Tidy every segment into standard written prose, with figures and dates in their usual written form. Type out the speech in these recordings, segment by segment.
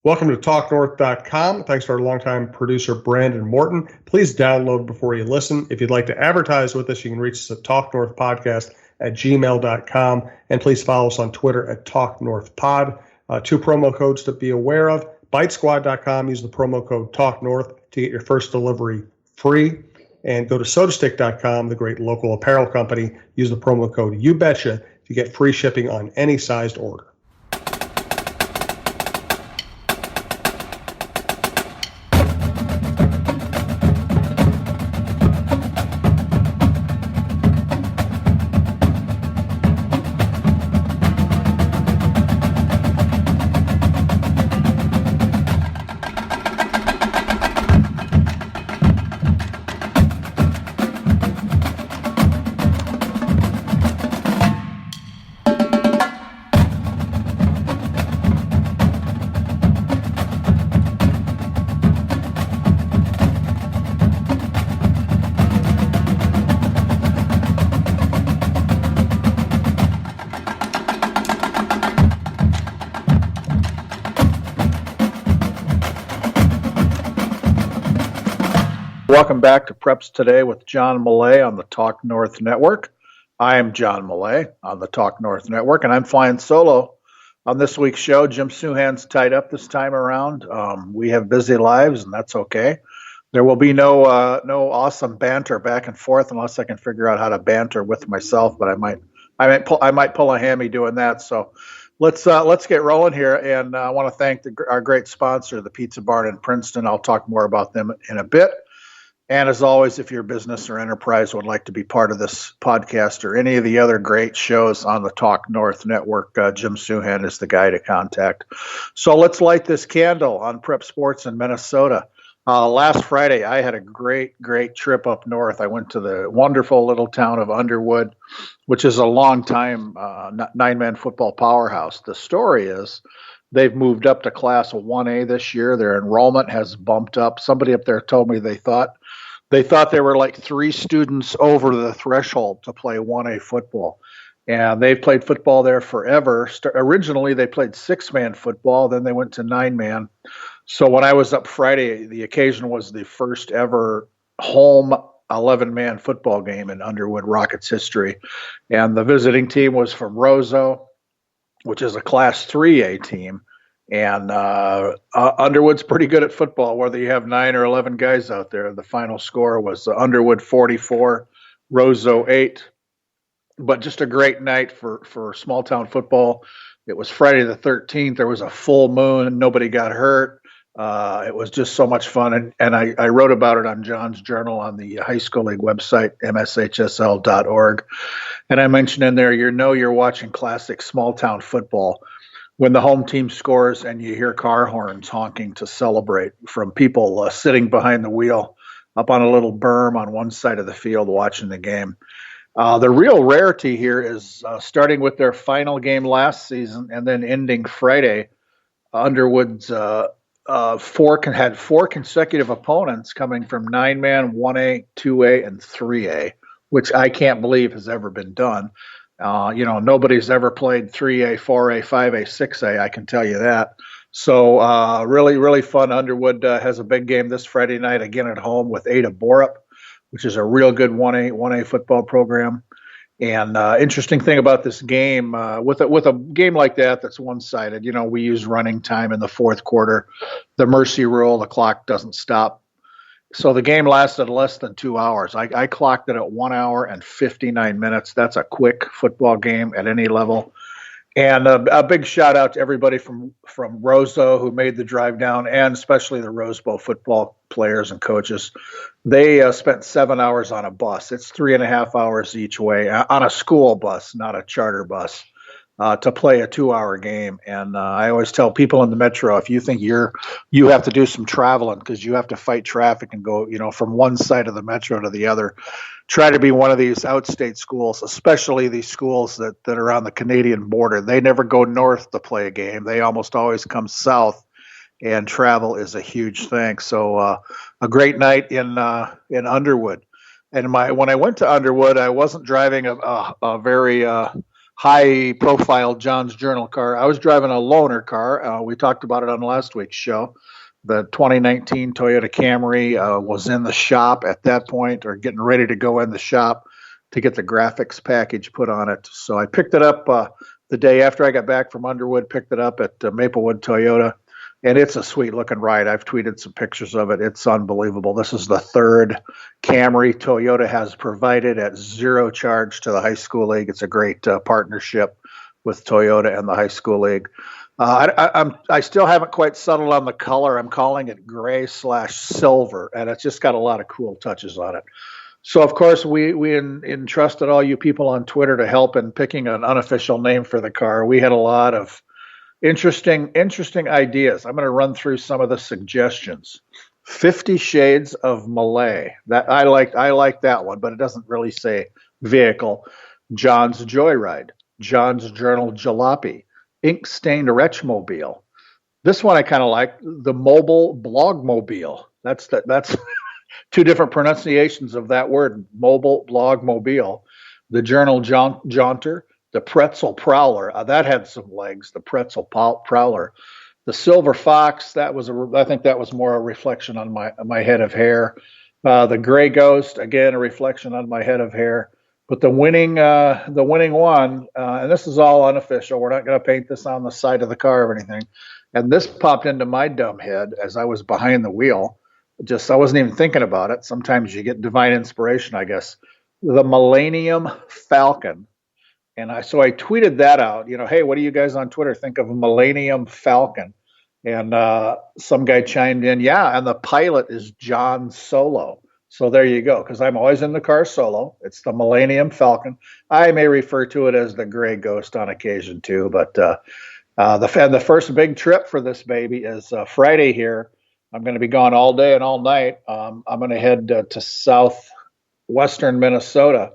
Welcome to TalkNorth.com. Thanks to our longtime producer, Brandon Morton. Please download before you listen. If you'd like to advertise with us, you can reach us at talknorthpodcast@gmail.com. And please follow us on Twitter at TalkNorthPod. Two promo codes to be aware of. Bitesquad.com. Use the promo code TalkNorth to get your first delivery free. And go to SodaStick.com, the great local apparel company. Use the promo code YouBetcha to get free shipping on any sized order. Welcome back to Preps Today with John Millea on the Talk North Network. I am John Millea on the Talk North Network, and I'm flying solo on this week's show. Jim Souhan's tied up this time around. We have busy lives, and that's okay. There will be no awesome banter back and forth unless I can figure out how to banter with myself. But I might pull a hammy doing that. So let's get rolling here, and I want to thank our great sponsor, the Pizza Barn in Princeton. I'll talk more about them in a bit. And as always, if your business or enterprise would like to be part of this podcast or any of the other great shows on the Talk North Network, Jim Souhan is the guy to contact. So let's light this candle on Prep Sports in Minnesota. Last Friday, I had a great trip up north. I went to the wonderful little town of Underwood, which is a long-time nine-man football powerhouse. The story is they've moved up to Class 1A this year. Their enrollment has bumped up. Somebody up there told me they thought there were like 3 students over the threshold to play 1A football. And they've played football there forever. Originally, they played 6-man football. Then they went to 9-man. So when I was up Friday, the occasion was the first ever home 11-man football game in Underwood Rockets history. And the visiting team was from Roseau, which is a Class 3A team. And Underwood's pretty good at football, whether you have 9 or 11 guys out there. The final score was Underwood 44, Roseau 8. But just a great night for small town football. It was Friday the 13th. There was a full moon. Nobody got hurt. It was just so much fun. And I wrote about it on John's Journal on the high school league website, MSHSL.org. And I mentioned in there, you're watching classic small town football when the home team scores and you hear car horns honking to celebrate from people sitting behind the wheel up on a little berm on one side of the field watching the game. The real rarity here is starting with their final game last season and then ending Friday. Underwood's had 4 consecutive opponents coming from 9-man, 1A, 2A, and 3A, which I can't believe has ever been done. Nobody's ever played 3A, 4A, 5A, 6A, I can tell you that. So really, really fun. Underwood has a big game this Friday night, again at home with Ada Borup, which is a real good 1A football program. And interesting thing about this game, with a game like that's one-sided, we use running time in the fourth quarter. The mercy rule, the clock doesn't stop. So the game lasted less than 2 hours. I clocked it at 1 hour and 59 minutes. That's a quick football game at any level. And a big shout out to everybody from Roseau who made the drive down, and especially the Rose Bowl football players and coaches. They spent 7 hours on a bus. It's 3.5 hours each way on a school bus, not a charter bus, to play a 2-hour game. And I always tell people in the metro, if you think you have to do some traveling because you have to fight traffic and go, from one side of the metro to the other, try to be one of these outstate schools, especially these schools that are on the Canadian border. They never go north to play a game. They almost always come south, and travel is a huge thing. So a great night in Underwood. And when I went to Underwood, I wasn't driving a very high-profile John's Journal car. I was driving a loaner car. We talked about it on last week's show. The 2019 Toyota Camry was in the shop at that point, or getting ready to go in the shop to get the graphics package put on it. So I picked it up the day after I got back from Underwood, picked it up at Maplewood Toyota, and it's a sweet-looking ride. I've tweeted some pictures of it. It's unbelievable. This is the third Camry Toyota has provided at zero charge to the high school league. It's a great partnership with Toyota and the high school league. I still haven't quite settled on the color. I'm calling it gray/silver, and it's just got a lot of cool touches on it. So, of course, we entrusted all you people on Twitter to help in picking an unofficial name for the car. We had a lot of interesting ideas. I'm going to run through some of the suggestions. 50 Shades of Millea. That I like that one, but it doesn't really say vehicle. John's Joyride. John's Journal Jalopy. Ink-stained Retchmobile. This one I kind of like. The Mobile Blogmobile. That's two different pronunciations of that word. Mobile Blogmobile. The Journal Jaunter. The Pretzel Prowler. That had some legs. The Pretzel Prowler. The Silver Fox. I think that was more a reflection on my head of hair. The Gray Ghost. Again, a reflection on my head of hair. But the winning one, and this is all unofficial. We're not going to paint this on the side of the car or anything. And this popped into my dumb head as I was behind the wheel. I wasn't even thinking about it. Sometimes you get divine inspiration, I guess. The Millennium Falcon. And so I tweeted that out. Hey, what do you guys on Twitter think of a Millennium Falcon? And some guy chimed in, yeah, and the pilot is John Solo. So there you go, because I'm always in the car solo. It's the Millennium Falcon. I may refer to it as the Gray Ghost on occasion too, but the first big trip for this baby is Friday here. I'm going to be gone all day and all night. I'm going to head to southwestern Minnesota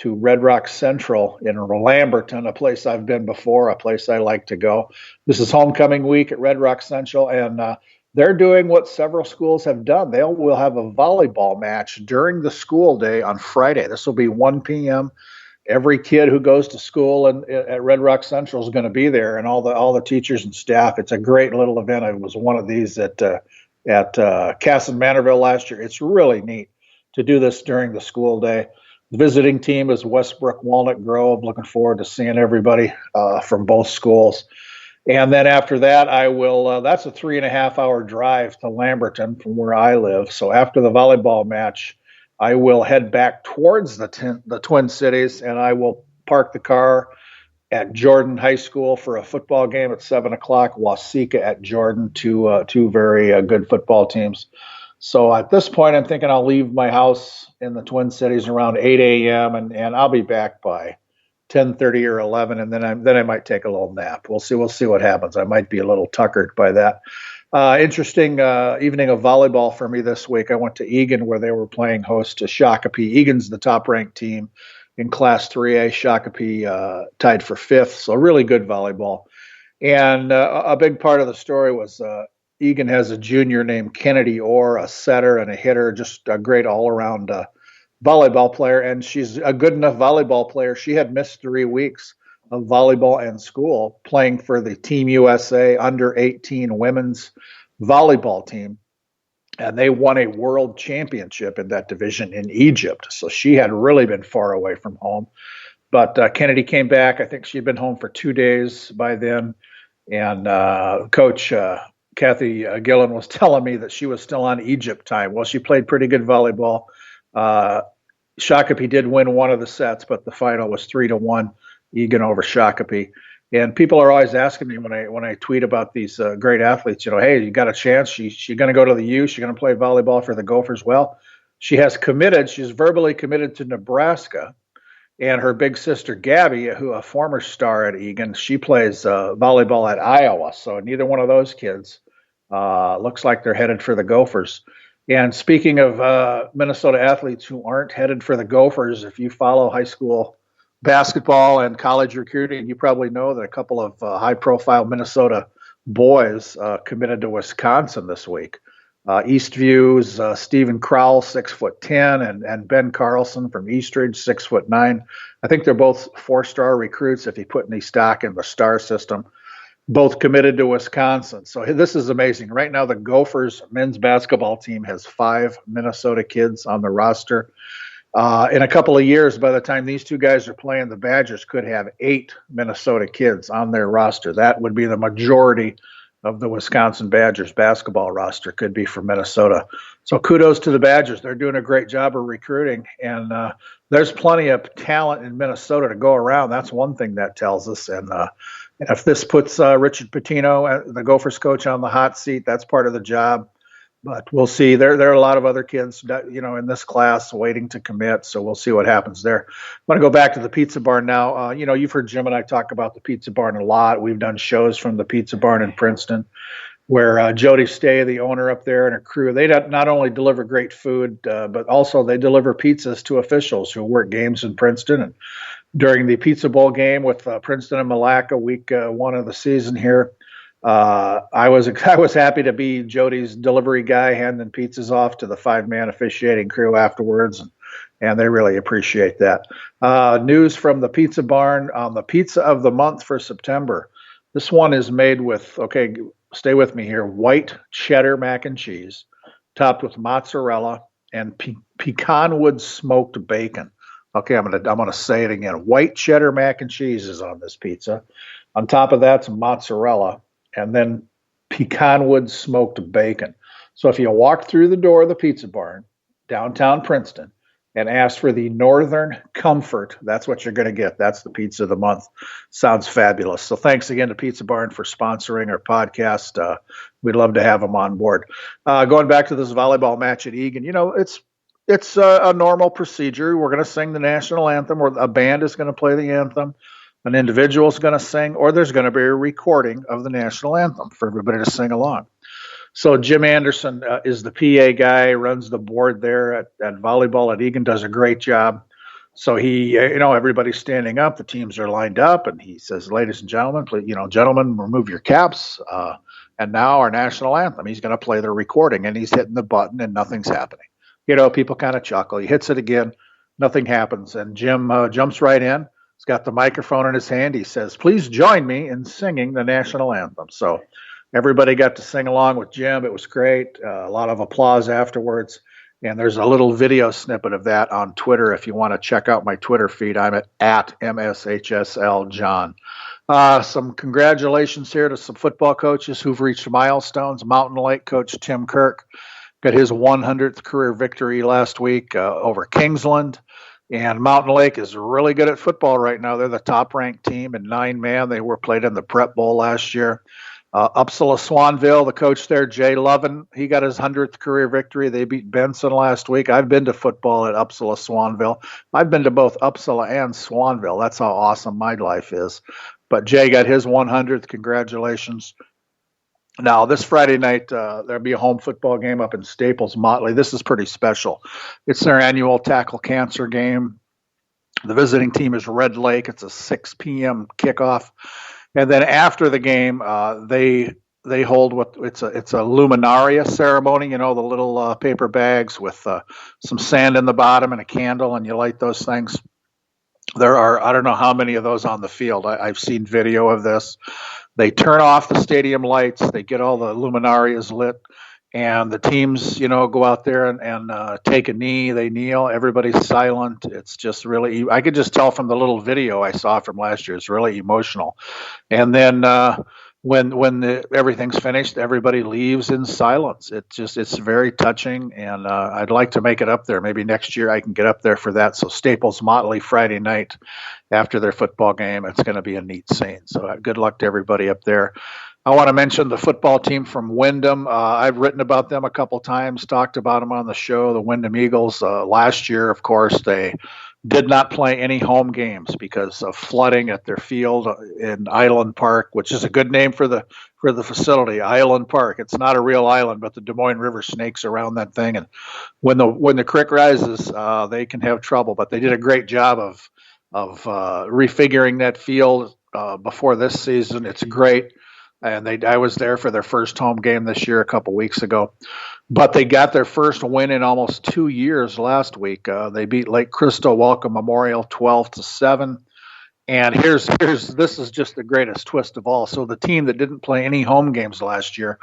to Red Rock Central in Lamberton, a place I've been before, a place I like to go. This is homecoming week at Red Rock Central, and they're doing what several schools have done. They will have a volleyball match during the school day on Friday. This will be 1 p.m. Every kid who goes to school at Red Rock Central is going to be there, and all the teachers and staff. It's a great little event. I was one of these at Casson Manorville last year. It's really neat to do this during the school day. The visiting team is Westbrook Walnut Grove. Looking forward to seeing everybody from both schools. And then after that, I will, that's a 3.5-hour drive to Lamberton from where I live. So after the volleyball match, I will head back towards the Twin Cities, and I will park the car at Jordan High School for a football game at 7 o'clock, Waseca at Jordan, two very good football teams. So at this point, I'm thinking I'll leave my house in the Twin Cities around 8 a.m. and I'll be back by 10:30 or 11, and then I might take a little nap. We'll see what happens. I might be a little tuckered by that. Interesting evening of volleyball for me this week. I went to Egan where they were playing host to Shakopee. Egan's the top-ranked team in Class 3A. Shakopee tied for 5th, so really good volleyball. And a big part of the story was Egan has a junior named Kennedy Orr, a setter and a hitter, just a great all-around volleyball player, and she's a good enough volleyball player. She had missed 3 weeks of volleyball and school playing for the Team USA under-18 women's volleyball team, and they won a world championship in that division in Egypt. So she had really been far away from home. But Kennedy came back. I think she'd been home for 2 days by then, and Coach Kathy Gillen was telling me that she was still on Egypt time. Well, she played pretty good volleyball. Shakopee did win one of the sets, but the final was 3-1, Egan over Shakopee. And people are always asking me when I tweet about these great athletes, hey, you got a chance? She going to go to the U? She's going to play volleyball for the Gophers? Well, she has committed. She's verbally committed to Nebraska. And her big sister, Gabby, who a former star at Egan, she plays volleyball at Iowa. So neither one of those kids looks like they're headed for the Gophers. And speaking of Minnesota athletes who aren't headed for the Gophers, if you follow high school basketball and college recruiting, you probably know that a couple of high-profile Minnesota boys committed to Wisconsin this week. Eastview's Stephen Crowell, 6'10", and Ben Carlson from Eastridge, 6'9". I think they're both 4-star recruits if you put any stock in the star system. Both committed to Wisconsin. So this is amazing. Right now, the Gophers men's basketball team has 5 Minnesota kids on the roster. In a couple of years, by the time these two guys are playing, the Badgers could have 8 Minnesota kids on their roster. That would be the majority of the Wisconsin Badgers basketball roster could be from Minnesota. So kudos to the Badgers. They're doing a great job of recruiting, and there's plenty of talent in Minnesota to go around. That's one thing that tells us. And if this puts Richard Pitino, the Gophers coach, on the hot seat, that's part of the job. But we'll see. There are a lot of other kids, in this class waiting to commit. So we'll see what happens there. I want to go back to the Pizza Barn now. You've heard Jim and I talk about the Pizza Barn a lot. We've done shows from the Pizza Barn in Princeton, where Jody Stay, the owner up there, and her crew, they not only deliver great food, but also they deliver pizzas to officials who work games in Princeton. And during the Pizza Bowl game with Princeton and Malacca, week 1 of the season here, I was happy to be Jody's delivery guy, handing pizzas off to the 5-man officiating crew afterwards, and they really appreciate that. News from the Pizza Barn on the pizza of the month for September. This one is made with, stay with me here, white cheddar mac and cheese, topped with mozzarella and pecanwood smoked bacon. Okay, I'm gonna say it again. White cheddar mac and cheese is on this pizza. On top of that, some mozzarella, and then pecanwood smoked bacon. So if you walk through the door of the Pizza Barn, downtown Princeton, and ask for the Northern Comfort, that's what you're going to get. That's the pizza of the month. Sounds fabulous. So thanks again to Pizza Barn for sponsoring our podcast. We'd love to have them on board. Going back to this volleyball match at Egan, it's a normal procedure. We're going to sing the national anthem, or a band is going to play the anthem. An individual is going to sing, or there's going to be a recording of the national anthem for everybody to sing along. So Jim Anderson is the PA guy, runs the board there at volleyball at Egan, does a great job. So he, everybody's standing up, the teams are lined up, and he says, "Ladies and gentlemen, please, gentlemen, remove your caps. And now our national anthem." He's going to play the recording, and he's hitting the button, and nothing's happening. People kind of chuckle. He hits it again, nothing happens, and Jim jumps right in. He's got the microphone in his hand. He says, "Please join me in singing the national anthem." So everybody got to sing along with Jim. It was great. A lot of applause afterwards. And there's a little video snippet of that on Twitter. If you want to check out my Twitter feed, I'm at MSHSL John. Some congratulations here to some football coaches who've reached milestones. Mountain Lake coach Tim Kirk got his 100th career victory last week over Kingsland. And Mountain Lake is really good at football right now. They're the top-ranked team in 9-man. They were played in the Prep Bowl last year. Uppsala Swanville, the coach there, Jay Lovin, he got his 100th career victory. They beat Benson last week. I've been to football at Uppsala Swanville. I've been to both Uppsala and Swanville. That's how awesome my life is. But Jay got his 100th. Congratulations. Now, this Friday night, there'll be a home football game up in Staples Motley. This is pretty special. It's their annual Tackle Cancer game. The visiting team is Red Lake. It's a 6 p.m. kickoff. And then after the game, they hold it's a luminaria ceremony. The little paper bags with some sand in the bottom and a candle, and you light those things. There are, I don't know how many of those on the field. I've seen video of this. They turn off the stadium lights. They get all the luminarias lit, and the teams, go out there and take a knee. They kneel. Everybody's silent. It's just really, I could just tell from the little video I saw from last year, it's really emotional. And then when everything's finished, everybody leaves in silence. It's very touching, and I'd like to make it up there. Maybe next year I can get up there for that. So Staples Motley Friday night after their football game, it's going to be a neat scene. So good luck to everybody up there. I want to mention the football team from Windham. I've written about them a couple times, talked about them on the show, the Windham Eagles. Last year, of course, they did not play any home games because of flooding at their field in Island Park, which is a good name for the facility, Island Park. It's not a real island, but the Des Moines River snakes around that thing, and when the creek rises, they can have trouble. But they did a great job of refiguring that field before this season. It's great. And I was there for their first home game this year a couple weeks ago. but they got their first win in almost 2 years last week. They beat Lake Crystal Welcome Memorial 12-7. And this is just the greatest twist of all. So the team that didn't play any home games last year